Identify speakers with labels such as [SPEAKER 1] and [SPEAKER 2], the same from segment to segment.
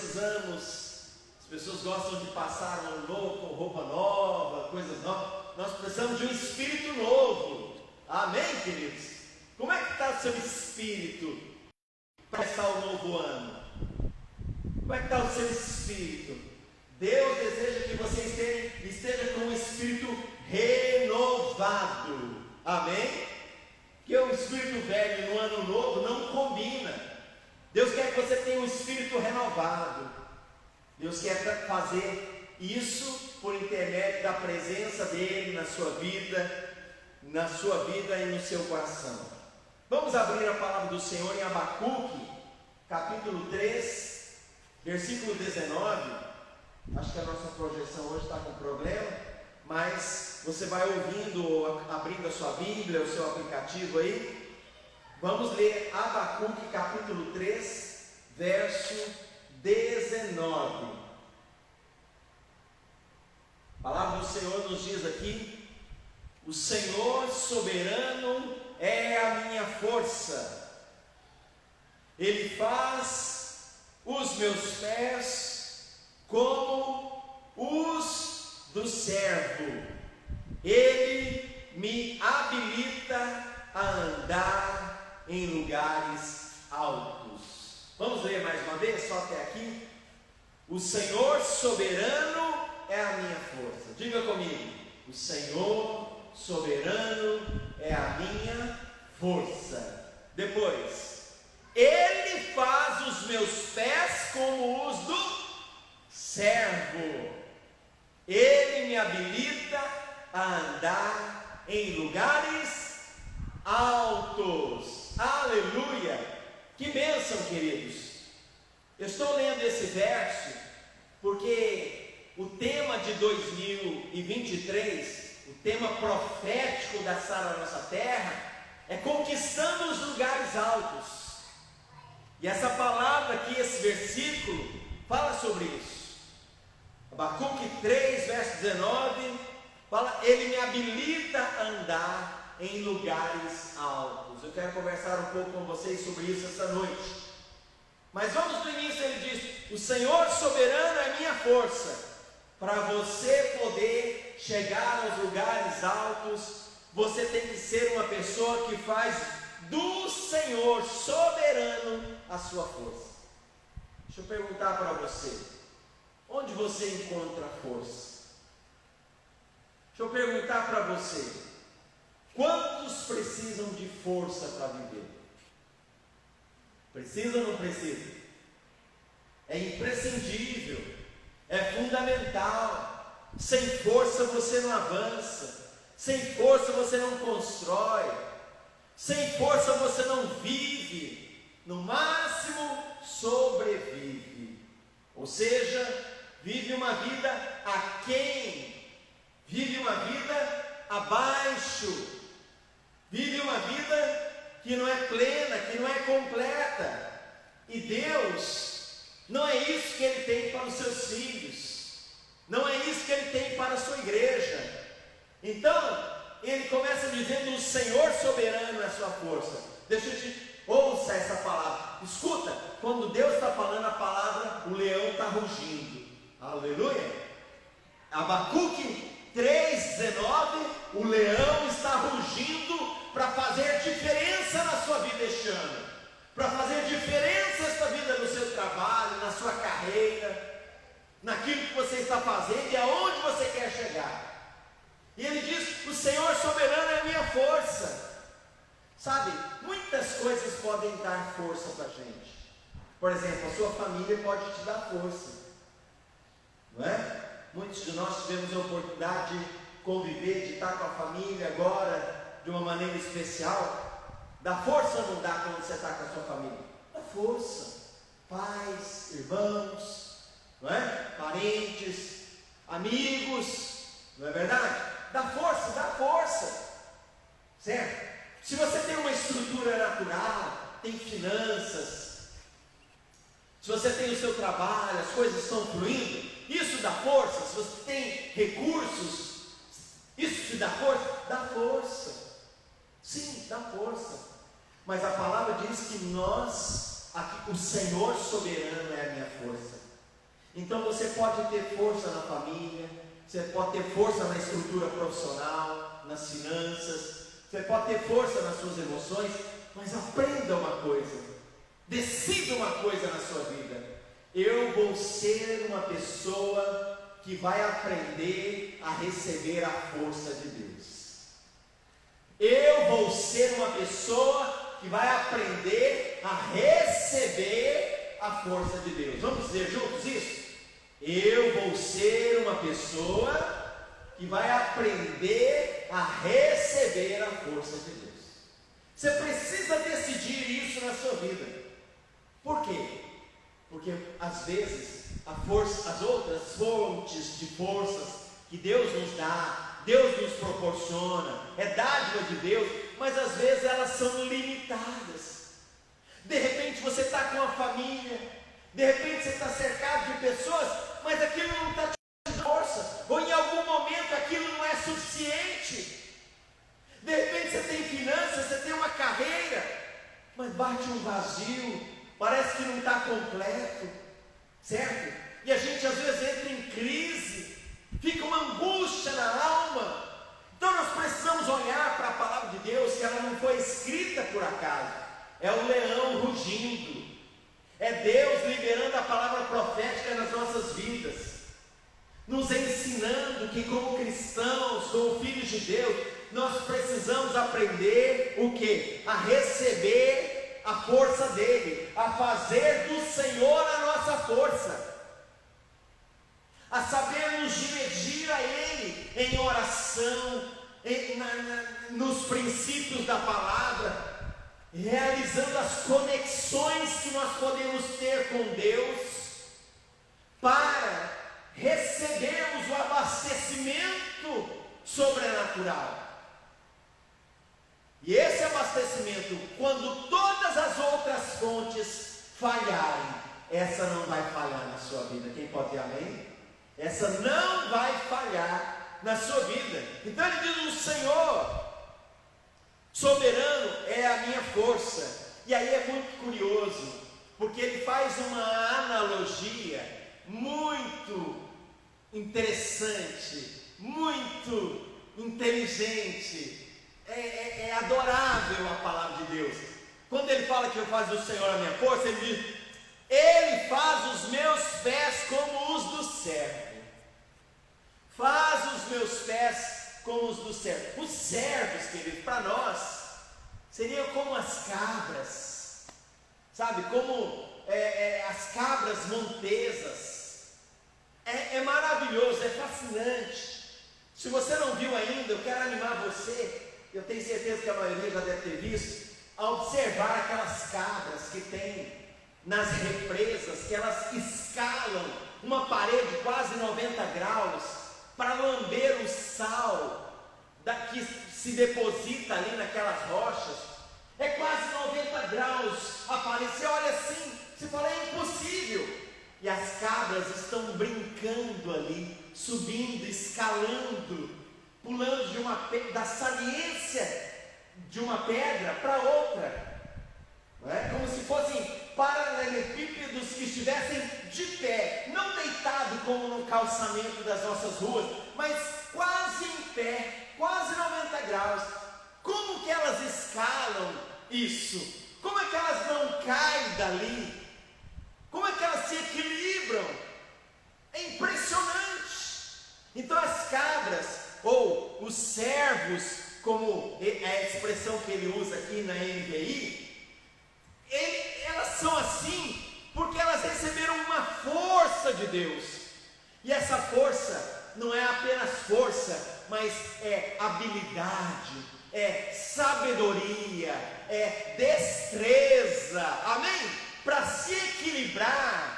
[SPEAKER 1] precisamos, as pessoas gostam de passar ano novo com roupa nova, coisas novas. Nós precisamos de um espírito novo. Amém, queridos? Como é que está o seu espírito para começar o novo ano? Como é que está o seu espírito? Deus deseja que você esteja com um espírito renovado. Amém? Porque o espírito velho no ano novo não combina. Deus quer que você tenha um espírito renovado. Deus quer fazer isso por intermédio da presença dEle na sua vida e no seu coração. Vamos abrir a palavra do Senhor em Abacuque, capítulo 3, versículo 19. Acho que a nossa projeção hoje está com problema, mas você vai ouvindo, abrindo a sua Bíblia, o seu aplicativo aí. Vamos ler Abacuque capítulo 3, verso 19. A palavra do Senhor nos diz aqui: o Senhor soberano é a minha força, Ele faz os meus pés como os do servo, Ele me habilita a andar em lugares altos. Vamos ler mais uma vez, só até aqui. O Senhor soberano é a minha força. Diga comigo: o Senhor soberano é a minha força. Depois, Ele faz os meus pés como os do servo, Ele me habilita a andar em lugares altos. Aleluia! Que bênção, queridos! Eu estou lendo esse verso porque o tema de 2023, o tema profético da Sara Nossa Terra, é conquistando os lugares altos. E essa palavra aqui, esse versículo, fala sobre isso. Abacuque 3, verso 19, fala: Ele me habilita a andar em lugares altos. Eu quero conversar um pouco com vocês sobre isso essa noite. Mas vamos do início. Ele diz: o Senhor soberano é minha força. Para você poder chegar aos lugares altos, você tem que ser uma pessoa que faz do Senhor soberano a sua força. Deixa eu perguntar para você: onde você encontra força? Deixa eu perguntar para você: quantos precisam de força para viver? Precisa ou não precisa? É imprescindível, é fundamental. Sem força você não avança, sem força você não constrói, sem força você não vive, no máximo sobrevive. Ou seja, vive uma vida aquém, vive uma vida abaixo, vive uma vida que não é plena, que não é completa. E Deus, não é isso que Ele tem para os seus filhos, não é isso que Ele tem para a sua igreja. Então, Ele começa dizendo: o Senhor soberano é a sua força. Deixa eu te... Ouça essa palavra, escuta, quando Deus está falando a palavra, o leão está rugindo. Aleluia. Abacuque 3,19, o leão está rugindo para fazer diferença na sua vida este ano, para fazer diferença esta vida no seu trabalho, na sua carreira, naquilo que você está fazendo e aonde você quer chegar. E ele diz: o Senhor soberano é a minha força. Sabe, muitas coisas podem dar força para a gente. Por exemplo, a sua família pode te dar força, não é? Muitos de nós tivemos a oportunidade de conviver, de estar com a família agora de uma maneira especial. Dá força ou não dá quando você está com a sua família? Dá força. Pais, irmãos, não é? Parentes, amigos, não é verdade? Dá força, certo? Se você tem uma estrutura natural, tem finanças, se você tem o seu trabalho, as coisas estão fluindo, isso dá força. Se você tem recursos, isso te dá força? Dá força, sim, dá força. Mas a palavra diz que nós, aqui, o Senhor soberano é a minha força. você pode ter força na família, você pode ter força na estrutura profissional, nas finanças, você pode ter força nas suas emoções, mas aprenda uma coisa, decida uma coisa na sua vida: eu vou ser uma pessoa que vai aprender a receber a força de Deus. Eu vou ser uma pessoa que vai aprender a receber a força de Deus. Vamos dizer juntos isso? Eu vou ser uma pessoa que vai aprender a receber a força de Deus. Você precisa decidir isso na sua vida. Por quê? Porque às vezes as outras fontes de forças que Deus nos dá, Deus nos proporciona, é dádiva de Deus, mas às vezes elas são limitadas. De repente você está com uma família, de repente você está cercado de pessoas, mas aquilo não está te dando força, ou em algum momento aquilo não é suficiente. De repente você tem finanças, você tem uma carreira, mas bate um vazio, parece que não está completo, certo? E a gente às vezes entra em crise, fica uma angústia na alma. Então nós precisamos olhar para a palavra de Deus, que ela não foi escrita por acaso, é o leão rugindo, é Deus liberando a palavra profética nas nossas vidas, nos ensinando que como cristãos, como filhos de Deus, nós precisamos aprender o quê? A receber a força dele, a fazer do Senhor a nossa força, a saber nos dirigir a Ele em oração, nos princípios da palavra, realizando as conexões que nós podemos ter com Deus, para recebermos o abastecimento sobrenatural. E esse abastecimento, quando todas as outras fontes falharem, essa não vai falhar na sua vida. Quem pode dizer amém? Essa não vai falhar na sua vida. Então ele diz: o Senhor soberano é a minha força. E aí é muito curioso, porque ele faz uma analogia muito interessante, muito inteligente. É adorável a palavra de Deus. Quando ele fala que eu faço do Senhor a minha força, ele diz: Ele faz os meus pés como os do servo. Faz os meus pés como os do servo. Os servos, queridos, para nós, seriam como as cabras, sabe? Como as cabras montesas. É maravilhoso, é fascinante. Se você não viu ainda, eu quero animar você. Eu tenho certeza que a maioria já deve ter visto, a observar aquelas cabras que tem nas represas, que elas escalam uma parede quase 90 graus para lamber o sal que se deposita ali naquelas rochas. É quase 90 graus a parede. Você olha assim, você fala: é impossível. E as cabras estão brincando ali, subindo, escalando, pulando da saliência de uma pedra para outra, não é? Como se fossem paralelepípedos que estivessem de pé, não deitado como no calçamento das nossas ruas, mas quase em pé, quase 90 graus. Como que elas escalam isso? Como é que elas não caem dali? Como é que elas se equilibram? É impressionante. Então as cabras, ou os servos, como é a expressão que ele usa aqui na NVI, elas são assim porque elas receberam uma força de Deus. E essa força não é apenas força, mas é habilidade, é sabedoria, é destreza, amém? Para se equilibrar,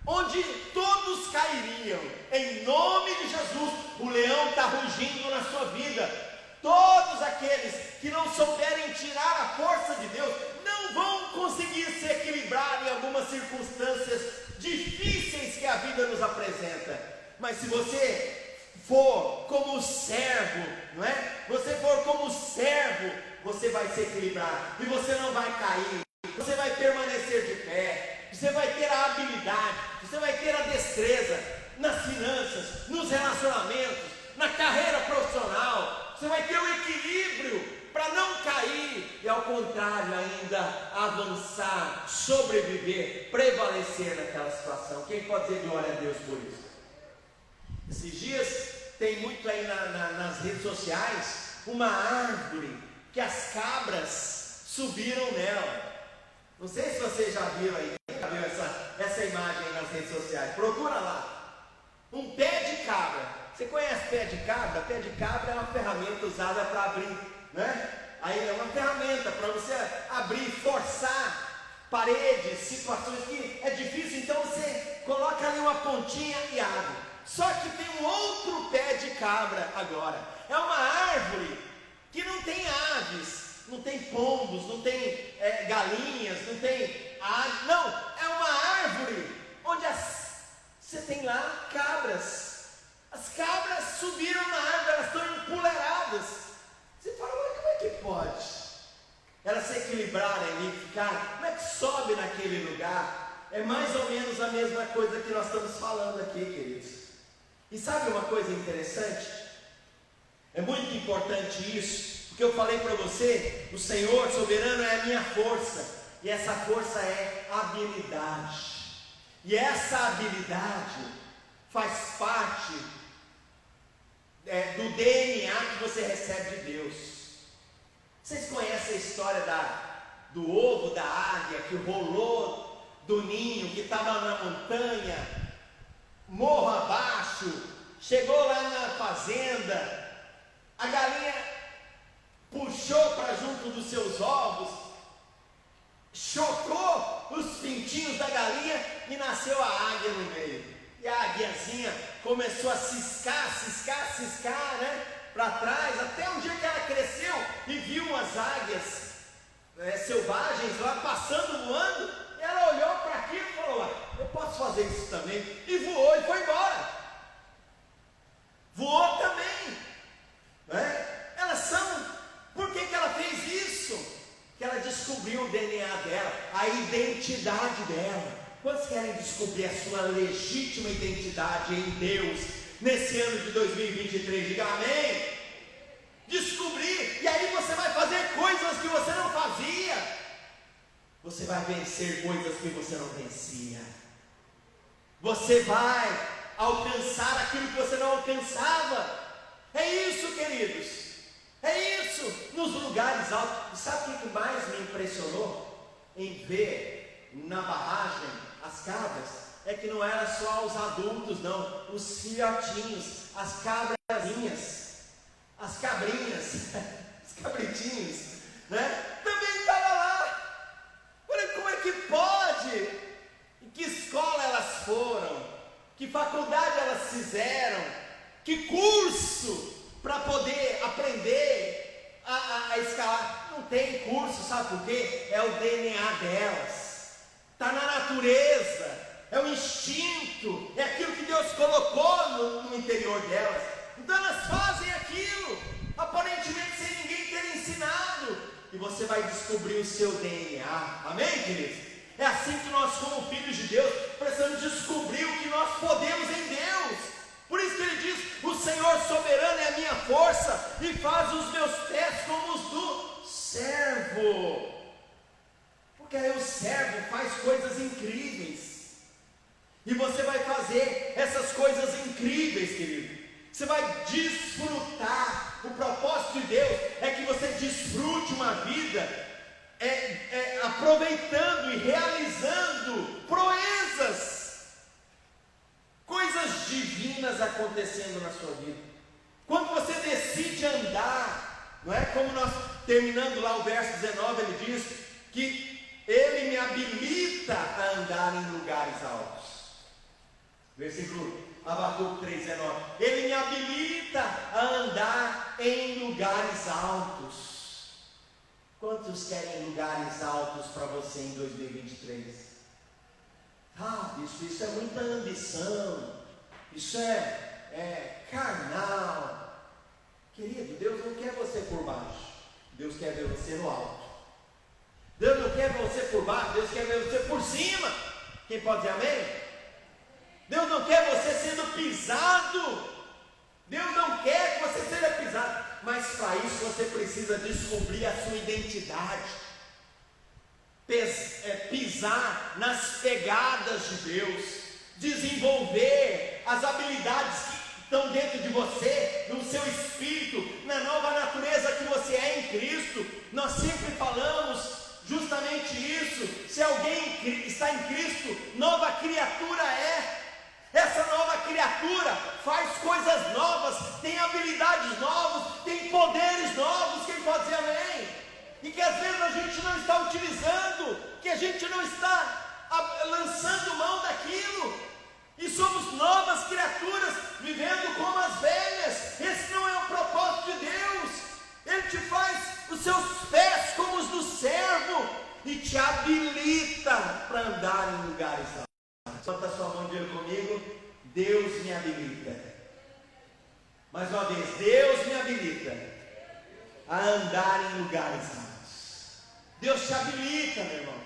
[SPEAKER 1] onde todos cairiam, em nome de Jesus. O leão está rugindo na sua vida. Todos aqueles que não souberem tirar a força de Deus, não vão conseguir se equilibrar em algumas circunstâncias difíceis que a vida nos apresenta. Mas se você for como servo, não é? Você for como servo, você vai se equilibrar, e você não vai cair, você vai permanecer de pé, você vai ter a habilidade, você vai ter a destreza, nos relacionamentos, na carreira profissional. Você vai ter um equilíbrio para não cair e, ao contrário, ainda avançar, sobreviver, prevalecer naquela situação. Quem pode dizer glória a Deus por isso? Esses dias tem muito aí nas redes sociais uma árvore que as cabras subiram nela. Não sei se vocês já viram aí, quem já viu essa imagem aí nas redes sociais? Procura lá. Um pé de cabra. Você conhece pé de cabra? Pé de cabra é uma ferramenta usada para abrir, né? Aí é uma ferramenta para você abrir, forçar paredes, situações que é difícil, então você coloca ali uma pontinha e abre. Só que tem um outro pé de cabra agora. É uma árvore que não tem aves, não tem pombos, não tem galinhas, não tem não, é uma árvore onde você tem lá cabras. As cabras subiram na árvore, elas estão empoleiradas. Você fala, mas como é que pode? Elas se equilibrarem ali, ficar, como é que sobe naquele lugar? É mais ou menos a mesma coisa que nós estamos falando aqui, queridos. E sabe uma coisa interessante? É muito importante isso, porque eu falei para você, o Senhor soberano é a minha força, e essa força é habilidade, e essa habilidade faz parte do DNA que você recebe de Deus. Vocês conhecem a história do ovo da águia que rolou do ninho, que estava na montanha, morro abaixo, chegou lá na fazenda, a galinha puxou para junto dos seus ovos, chocou os pintinhos da galinha e nasceu a águia no meio. E a águiazinha começou a ciscar, né, para trás, até um dia que ela cresceu e viu umas águias selvagens lá passando, voando, e ela olhou para aquilo e falou, eu posso fazer isso também, e voou e foi embora. Voou também, né? Por que ela fez isso? Que ela descobriu o DNA dela, a identidade dela. Quantos querem descobrir a sua legítima identidade em Deus nesse ano de 2023? Diga amém. Descobrir, e aí você vai fazer coisas que você não fazia. Você vai vencer coisas que você não vencia. Você vai alcançar aquilo que você não alcançava. É isso, queridos. É isso, nos lugares altos. E sabe o que mais me impressionou em ver na barragem as cabras? É que não era só os adultos, não, os filhotinhos, as cabrazinhas, as cabrinhas, os cabritinhos, né? Também estava lá. Falei, como é que pode? Em que escola elas foram? Que faculdade elas fizeram? Que curso para poder aprender a escalar? Não tem curso, sabe por quê? É o DNA delas, está na natureza, é o instinto, é aquilo que Deus colocou no interior delas. Então elas fazem aquilo, aparentemente sem ninguém ter ensinado, e você vai descobrir o seu DNA, amém, queridos? É assim que nós, como filhos de Deus, precisamos descobrir o que nós podemos em Deus. Por isso que ele diz, o Senhor soberano é a minha força, e faz os meus pés como os do servo. Porque aí o servo faz coisas incríveis, e você vai fazer essas coisas incríveis, querido. Você vai desfrutar. O propósito de Deus é que você desfrute uma vida aproveitando e realizando proezas, coisas divinas acontecendo na sua vida. Quando você decide andar, não é? Como nós, terminando lá o verso 19, ele diz que ele me habilita a andar em lugares altos. Versículo Abacuque 3,19. Ele me habilita a andar em lugares altos. Quantos querem lugares altos para você em 2023? Isso é muita ambição, isso é carnal. Querido, Deus não quer você por baixo, Deus quer ver você no alto. Deus não quer ver você por baixo, Deus quer ver você por cima. Quem pode dizer amém? Deus não quer você sendo pisado para isso você precisa descobrir a sua identidade, pisar nas pegadas de Deus, desenvolver as habilidades que estão dentro de você, no seu espírito, na nova natureza que você é em Cristo. Nós sempre falamos justamente isso: se alguém está em Cristo, nova criatura é. Essa nova criatura faz coisas novas, tem habilidades novas, tem poderes novos. Quem pode dizer amém? E que às vezes a gente não está utilizando, que a gente não está lançando mão daquilo, e somos novas criaturas, vivendo como as velhas. Esse não é o propósito de Deus. Ele te faz os seus pés como os do servo, e te habilita para andar em lugares altos. Solta a sua mão e diga comigo: Deus me habilita. Mais uma vez, Deus me habilita a andar em lugares altos. Deus te habilita, meu irmão,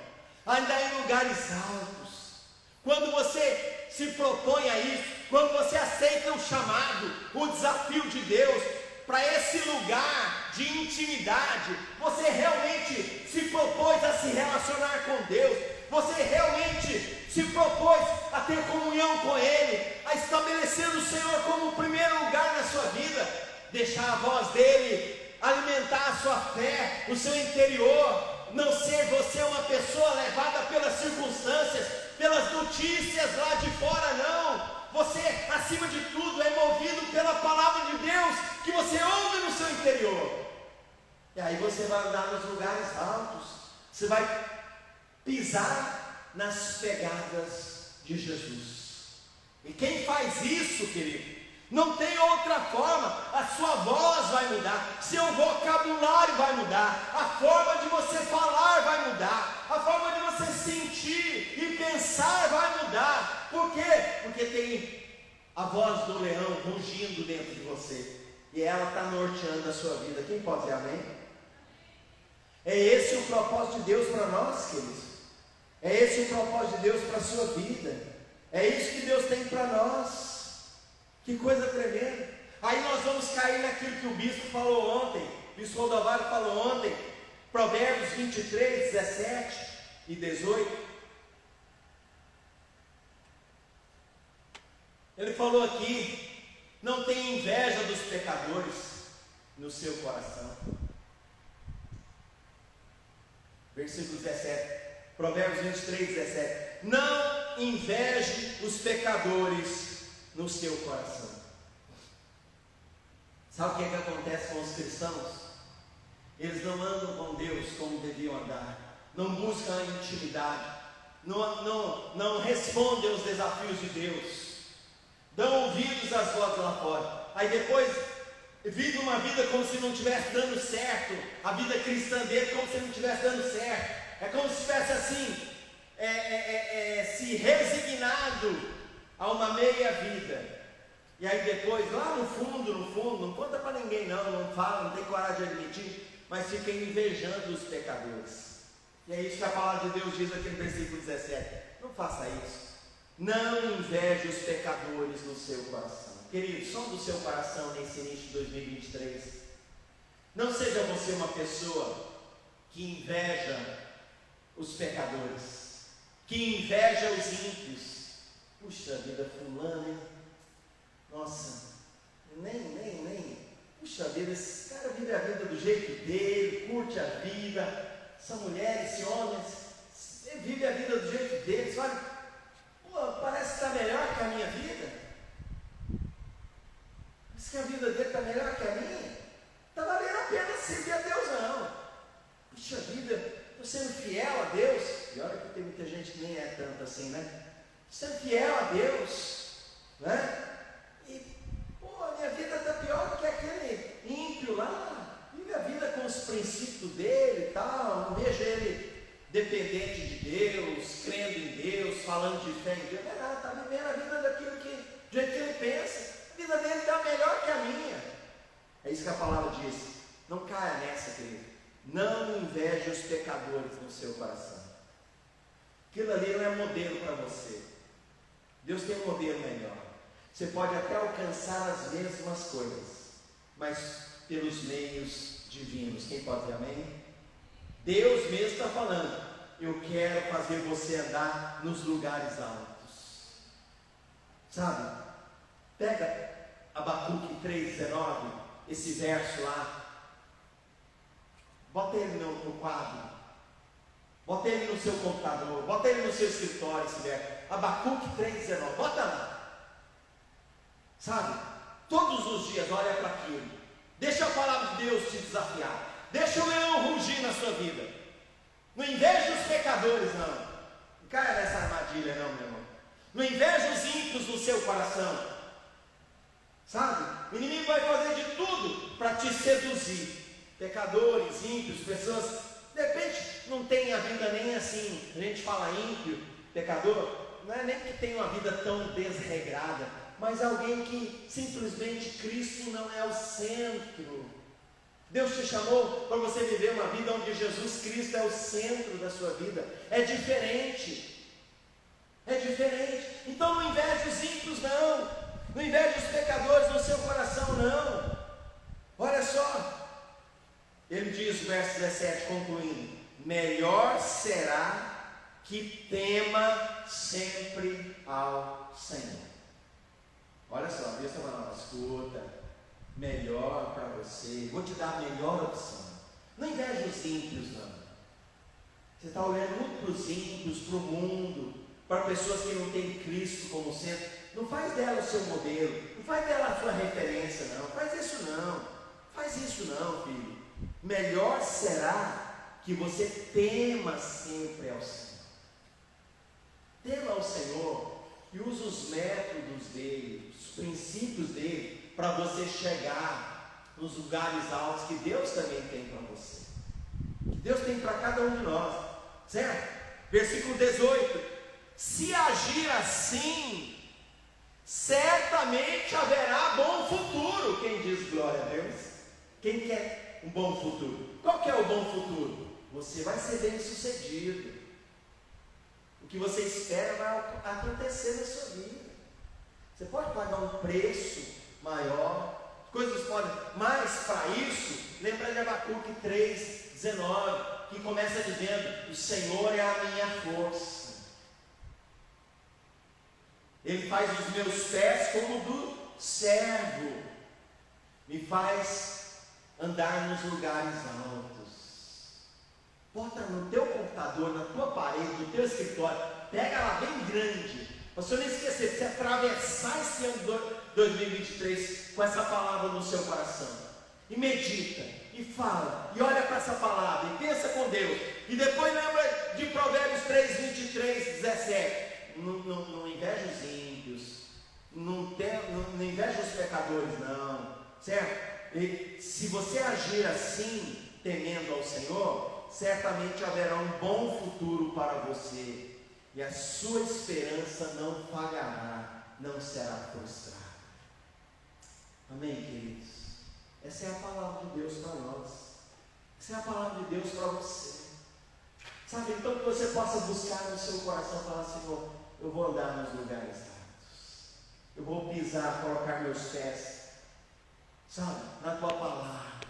[SPEAKER 1] a andar em lugares altos. Quando você se propõe a isso, quando você aceita o chamado, o desafio de Deus para esse lugar de intimidade, você realmente se propôs a se relacionar com Deus, você realmente se propôs a ter comunhão com Ele, a estabelecer o Senhor como o primeiro lugar na sua vida, deixar a voz dEle alimentar a sua fé, o seu interior, não ser você uma pessoa levada pelas circunstâncias, pelas notícias lá de fora, não. Você, acima de tudo, é movido pela palavra de Deus que você ouve no seu interior. E aí você vai andar nos lugares altos, você vai pisar nas pegadas de Jesus. E quem faz isso, querido, não tem outra forma. A sua voz vai mudar, seu vocabulário vai mudar, a forma de você falar vai mudar, a forma de você sentir e pensar vai mudar. Por quê? Porque tem a voz do leão rugindo dentro de você, e ela está norteando a sua vida. Quem pode dizer amém? É esse o propósito de Deus para nós, queridos. É esse o propósito de Deus para a sua vida. É isso que Deus tem para nós. Que coisa tremenda. Aí nós vamos cair naquilo que o bispo falou ontem, o bispo Rodovalho falou ontem, Provérbios 23, 17 e 18. Ele falou aqui: não tenha inveja dos pecadores no seu coração. Versículo 17, Provérbios 23, 17. Não inveje os pecadores no seu coração. Sabe o que é que acontece com os cristãos? Eles não andam com Deus como deviam andar, não buscam a intimidade, não respondem aos desafios de Deus, dão ouvidos às vozes lá fora. Aí depois vive uma vida como se não estivesse dando certo, a vida cristã dele como se não estivesse dando certo. É como se estivesse assim, se resignado a uma meia vida. E aí depois, lá no fundo, não conta para ninguém não fala, não tem coragem de admitir, mas fica invejando os pecadores. E é isso que a palavra de Deus diz aqui no versículo 17. Não faça isso. Não inveje os pecadores no seu coração. Querido, som do seu coração nesse início de 2023. Não seja você uma pessoa que inveja os pecadores, que inveja os ímpios. Puxa vida, fulano, hein? Nossa, nem. Puxa vida, esse cara vive a vida do jeito dele, curte a vida. Essa mulher, esse homem, ele vive a vida do jeito dele. Você fala: pô, parece que está melhor que a minha vida. Parece que a vida dele está melhor que a minha. Está valendo a pena servir a Deus, não. Puxa vida, estou sendo fiel a Deus. E olha que tem muita gente que nem é tanto assim, né? Sendo fiel a Deus, né? E, pô, a minha vida está pior do que aquele ímpio lá. Vive a vida com os princípios dele e tal. Não vejo ele dependente de Deus, crendo em Deus, falando de fé em Deus. Não é nada, está vivendo a vida daquilo que, do jeito que ele pensa. A vida dele está melhor que a minha. É isso que a palavra diz. Não caia nessa, querido. Não inveje os pecadores no seu coração. Aquilo ali não é modelo para você. Deus tem um modelo melhor. Você pode até alcançar as mesmas coisas, mas pelos meios divinos. Quem pode dizer amém? Deus mesmo está falando: eu quero fazer você andar nos lugares altos. Sabe? Pega Abacuque 3,19, esse verso lá, bota ele no quadro, bota ele no seu computador, bota ele no seu escritório, esse verso, Abacuque 3,19, bota lá. Sabe? Todos os dias olha para aquilo, deixa a palavra de Deus te desafiar, deixa o leão rugir na sua vida. Não inveja os pecadores, não. Não caia nessa armadilha, não, meu irmão. Não inveja os ímpios no seu coração. Sabe? O inimigo vai fazer de tudo para te seduzir. Pecadores, ímpios, pessoas, de repente, não tem a vida nem assim. A gente fala ímpio, pecador, não é nem que tem uma vida tão desregrada, mas alguém que simplesmente Cristo não é o centro. Deus te chamou para você viver uma vida onde Jesus Cristo é o centro da sua vida. É diferente. É diferente. Então não inveje os ímpios, não. Não inveje os pecadores no seu coração, não. Olha só. Ele diz, verso 17, concluindo: melhor será que tema sempre ao Senhor. Olha só, Deus está falando: escuta, melhor para você, vou te dar a melhor opção. Não inveja os ímpios, não. Você está olhando muito para os ímpios, para o mundo, para pessoas que não têm Cristo como centro. Não faz dela o seu modelo, não faz dela a sua referência, não. Faz isso não, faz isso não, filho. Melhor será que você tema sempre ao Senhor. Tema ao Senhor e use os métodos dele, os princípios dele, para você chegar nos lugares altos que Deus também tem para você, que Deus tem para cada um de nós, certo? Versículo 18: se agir assim, certamente haverá bom futuro. Quem diz glória a Deus? Quem quer um bom futuro? Qual que é o bom futuro? Você vai ser bem sucedido. O que você espera vai acontecer na sua vida. Você pode pagar um preço maior, coisas podem, mas para isso, lembra de Abacuque 3,19, que começa dizendo: o Senhor é a minha força, Ele faz os meus pés como do servo, me faz andar nos lugares altos. Bota no teu computador, na tua parede, no teu escritório, pega lá bem grande, para você não esquecer, você atravessar esse ano 2023 com essa palavra no seu coração, e medita, e fala, e olha para essa palavra, e pensa com Deus, e depois lembra de Provérbios 3, 17, não inveja os ímpios, não inveja os pecadores, não, certo? E se você agir assim, temendo ao Senhor, certamente haverá um bom futuro para você, e a sua esperança não falhará, não será frustrada. Amém, queridos? Essa é a palavra de Deus para nós. Essa é a palavra de Deus para você. Sabe, então que você possa buscar no seu coração, falar: Senhor, eu vou andar nos lugares altos, eu vou pisar, colocar meus pés, sabe, na tua palavra,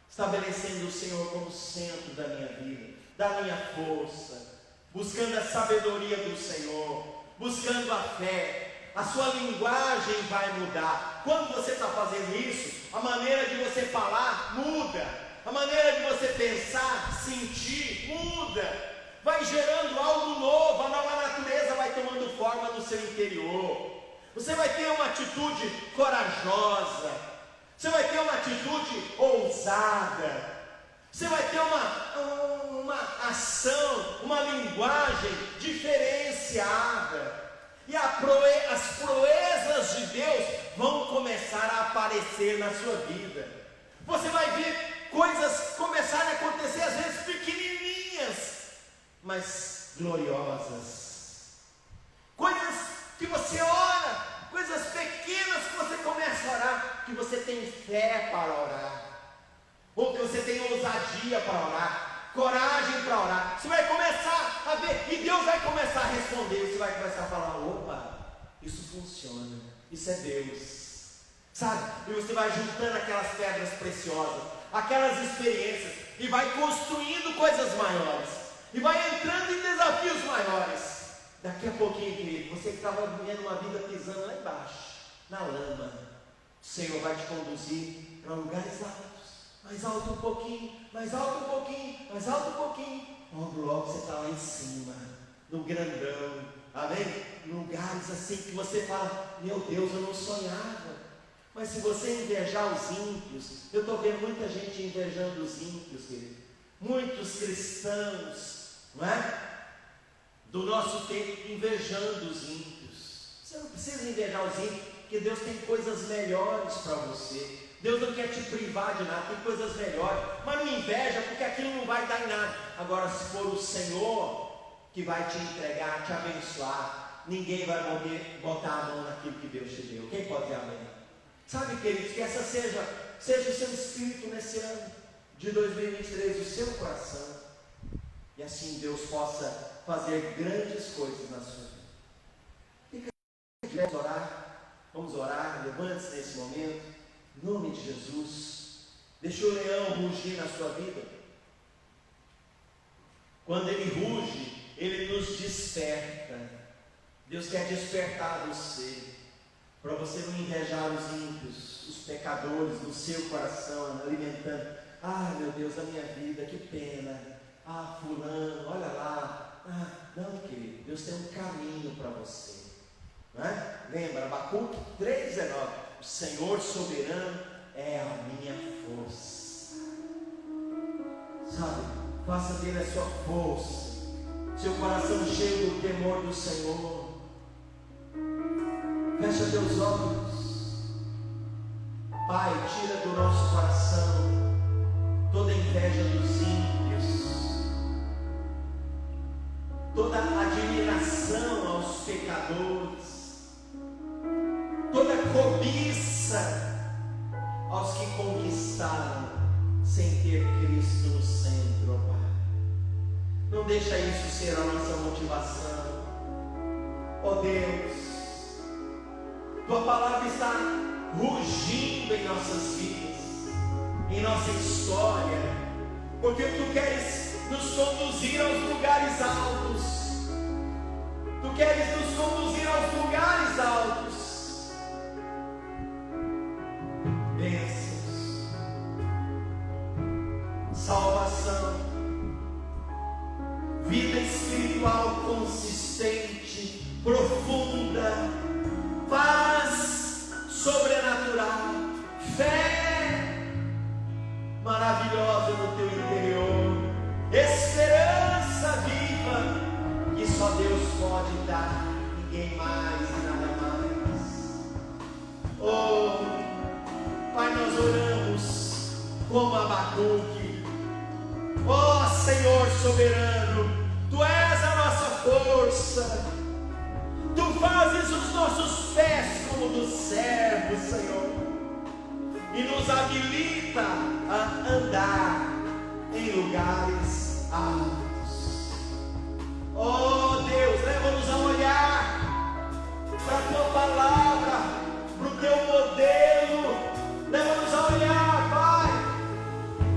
[SPEAKER 1] estabelecendo o Senhor como centro da minha vida, da minha força, buscando a sabedoria do Senhor, buscando a fé. A sua linguagem vai mudar. Quando você está fazendo isso, a maneira de você falar muda, a maneira de você pensar, sentir, muda. Vai gerando algo novo, a nova natureza vai tomando forma no seu interior. Você vai ter uma atitude corajosa, você vai ter uma atitude ousada, você vai ter uma ação, uma linguagem diferenciada. E as proezas de Deus vão começar a aparecer na sua vida. Você vai ver coisas começarem a acontecer, às vezes pequenininhas, mas gloriosas. Coisas que você ora, coisas pequenas que você começa a orar, que você tem fé para orar, ou que você tem ousadia para orar, coragem para orar. Você vai começar a ver, e Deus vai começar a responder. Você vai começar a falar: opa, isso funciona, isso é Deus. sabe? E você vai juntando aquelas pedras preciosas, aquelas experiências, e vai construindo coisas maiores, e vai entrando em desafios maiores. Daqui a pouquinho, querido, você que estava vivendo uma vida pisando lá embaixo, na lama, o Senhor vai te conduzir para lugares altos, mais alto um pouquinho, mais alto um pouquinho, mais alto um pouquinho. Logo, logo você está lá em cima, no grandão, amém? Lugares assim que você fala, meu Deus, eu não sonhava. Mas se você invejar os ímpios, eu estou vendo muita gente invejando os ímpios, querido. Muitos cristãos, não é? Do nosso tempo, invejando os ímpios. Você não precisa invejar os ímpios, porque Deus tem coisas melhores para você. Deus não quer te privar de nada, tem coisas melhores. Mas não inveja, porque aquilo não vai dar em nada. Agora, se for o Senhor que vai te entregar, te abençoar, ninguém vai poder botar a mão naquilo que Deus te deu. Quem pode dizer amém? Sabe, queridos, que essa seja o seu espírito nesse ano de 2023, o seu coração. E assim Deus possa fazer grandes coisas na sua vida. Vamos orar, levante-se nesse momento, em nome de Jesus. Deixa o leão rugir na sua vida. Quando ele ruge, ele nos desperta. Deus quer despertar você, para você não invejar os ímpios, os pecadores no seu coração, alimentando. Ah, meu Deus, a minha vida, que pena. Ah, fulano, olha lá. Ah, não, querido, Deus tem um caminho para você, não é? Lembra, Abacuque 3,19, o Senhor soberano é a minha força. Sabe, faça dele a sua força, seu coração cheio do temor do Senhor. Fecha teus olhos. Pai, tira do nosso coração toda inveja dos ímpios, toda admiração aos pecadores, toda cobiça aos que conquistaram sem ter Cristo no centro, ó Pai. Não deixa isso ser a nossa motivação, ó Deus. Tua palavra está rugindo em nossas vidas, em nossa história, porque Tu queres nos conduzir aos lugares altos. Tu queres nos conduzir aos lugares altos. Bênçãos, salvação, vida espiritual consistente, profunda, paz sobrenatural, fé maravilhosa no teu interior, esperança viva que só Deus pode dar, ninguém mais e nada mais. Oh, Pai, nós oramos como Abacuque. Oh, Senhor soberano, Tu és a nossa força. Tu fazes os nossos pés como dos servos, Senhor, e nos habilita a andar em lugares altos. Oh Deus, leva-nos a olhar para a Tua palavra, para o Teu modelo. Leva-nos a olhar, Pai,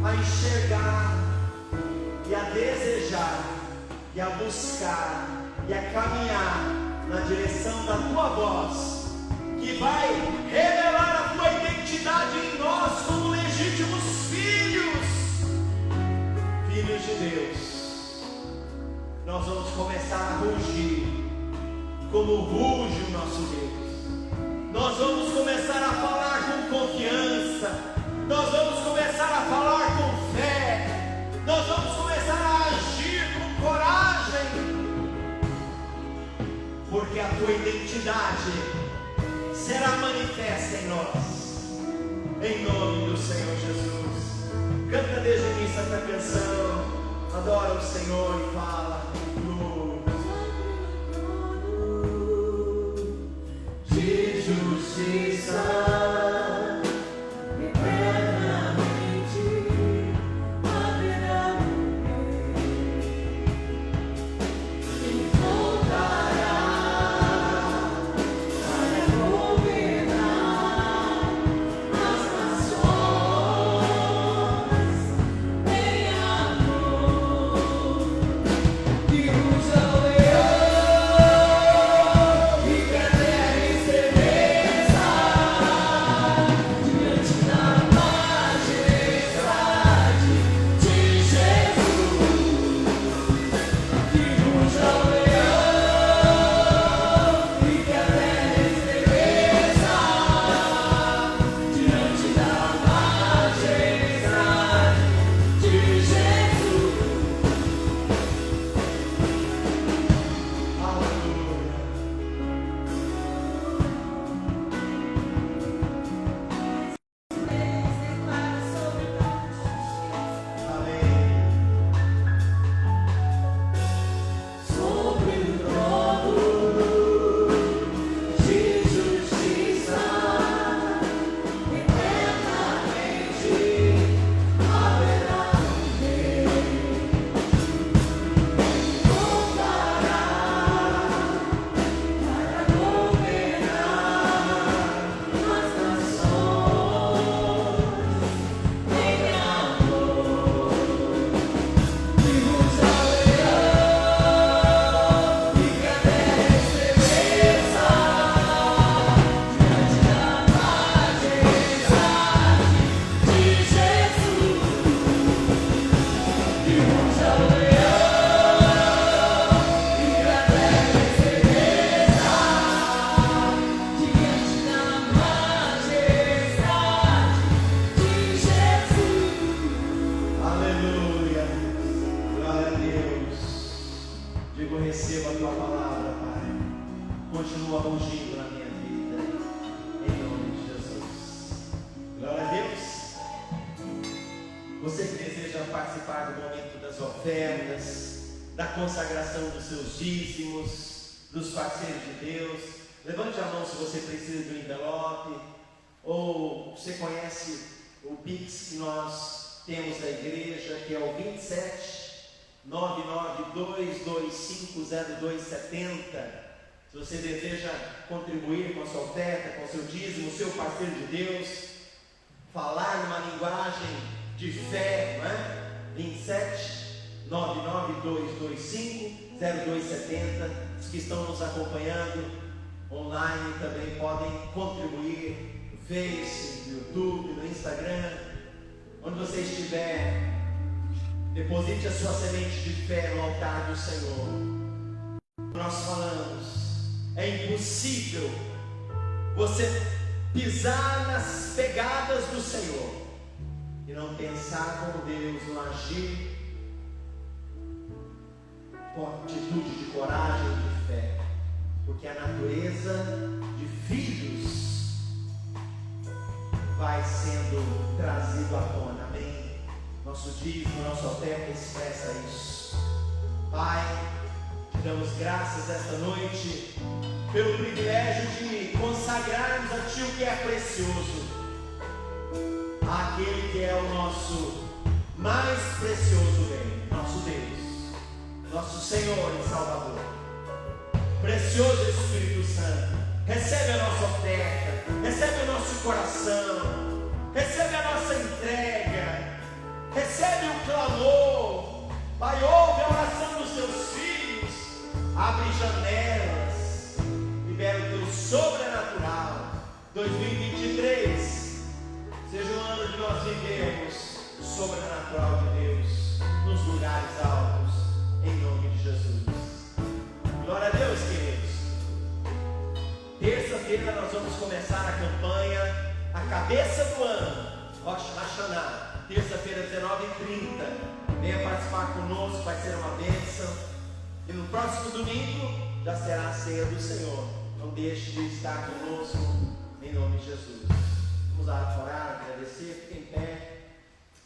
[SPEAKER 1] a enxergar e a desejar e a buscar e a caminhar na direção da Tua voz, que vai revelar a Tua identidade em nós como legítimos filhos de Deus. Nós vamos começar a rugir como ruge o nosso Deus. Nós vamos começar a falar com confiança. Nós vamos começar a falar com fé. Nós vamos começar a agir com coragem, porque a Tua identidade será manifesta em nós, em nome do Senhor Jesus. Canta desde o início essa canção, adora o Senhor e fala de justiça. ofertas, da consagração dos seus dízimos, dos parceiros de Deus. Levante a mão se você precisa de um envelope, ou você conhece o Pix que nós temos da igreja, que é o 27 Se você deseja contribuir com a sua oferta, com o seu dízimo, o seu parceiro de Deus, falar numa linguagem de fé, não é? 27 Os que estão nos acompanhando online também podem contribuir no Face, no YouTube, no Instagram, onde você estiver. Deposite a sua semente de fé no altar do Senhor. Nós falamos, é impossível você pisar nas pegadas do Senhor e não pensar como Deus, no agir com atitude de coragem e de fé, porque a natureza de filhos vai sendo trazido à tona. Amém? Nosso dízimo, nossa oferta expressa isso. Pai, te damos graças esta noite pelo privilégio de consagrarmos a Ti o que é precioso, aquele que é o nosso mais precioso bem, nosso Deus, nosso Senhor e Salvador. Precioso Espírito Santo, recebe a nossa oferta, recebe o nosso coração, recebe a nossa entrega, recebe o clamor. Pai, ouve a oração dos teus filhos, abre janelas, libera o teu sobrenatural. 2023 seja o ano de nós vivermos o sobrenatural de Deus nos lugares altos, em nome de Jesus. Glória a Deus, queridos. Terça-feira nós vamos começar a campanha A Cabeça do Ano, Rosh Hashanah, terça-feira 19h30. Venha participar conosco, vai ser uma bênção. E no próximo domingo já será a ceia do Senhor. Não deixe de estar conosco, em nome de Jesus. Vamos orar, agradecer, fique em pé.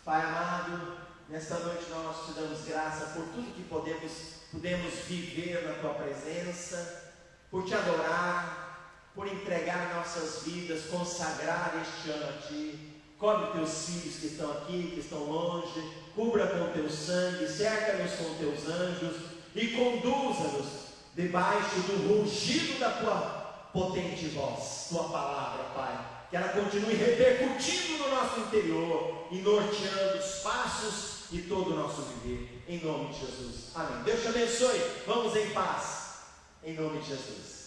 [SPEAKER 1] Pai amado, nesta noite nós te damos graça por tudo que podemos viver na tua presença, por te adorar, por entregar nossas vidas, consagrar este ano a ti. Cobre teus filhos que estão aqui, que estão longe, cubra com o teu sangue, cerca-nos com teus anjos e conduza-nos debaixo do rugido da tua potente voz, tua palavra, Pai. Que ela continue repercutindo no nosso interior e norteando os passos e todo o nosso viver, em nome de Jesus. Amém. Deus te abençoe. Vamos em paz, em nome de Jesus.